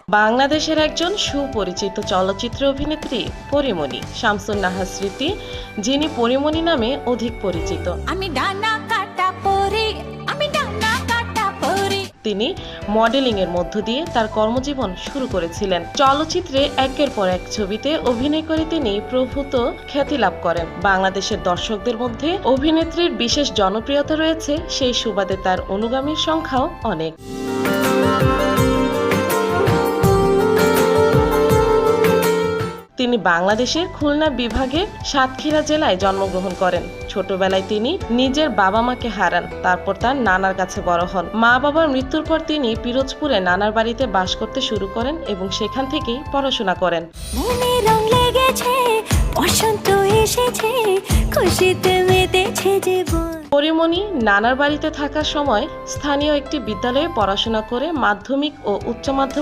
বাংলাদেশের একজন সুপরিচিত চলচ্চিত্র অভিনেত্রী পরীমণি শামসুন নাহার স্মৃতি, যিনি পরীমণি নামে অধিক পরিচিত। তিনি মডেলিং এর মধ্য দিয়ে তার কর্মজীবন শুরু করেছিলেন। চলচ্চিত্রে একের পর এক ছবিতে অভিনয় করে তিনি প্রভূত খ্যাতি লাভ করেন। বাংলাদেশের দর্শকদের মধ্যে অভিনেত্রীর বিশেষ জনপ্রিয়তা রয়েছে, সেই সুবাদে তার অনুগামীর সংখ্যাও অনেক। তিনি বাংলাদেশের খুলনা বিভাগের সাতক্ষীরা জেলায় জন্মগ্রহণ করেন। ছোটবেলায় তিনি নিজের বাবা মাকে হারান, তারপর তার নানার কাছে বড় হন। মা বাবার মৃত্যুর পর তিনি পিরোজপুরে নানার বাড়িতে বাস করতে শুরু করেন এবং সেখান থেকেই পড়াশোনা করেন। পরীমণি নানার বাড়িতে থাকার সময় স্থানীয় একটি বিদ্যালয়ে পড়াশোনা করে মাধ্যমিক ও উচ্চ মাধ্যমিক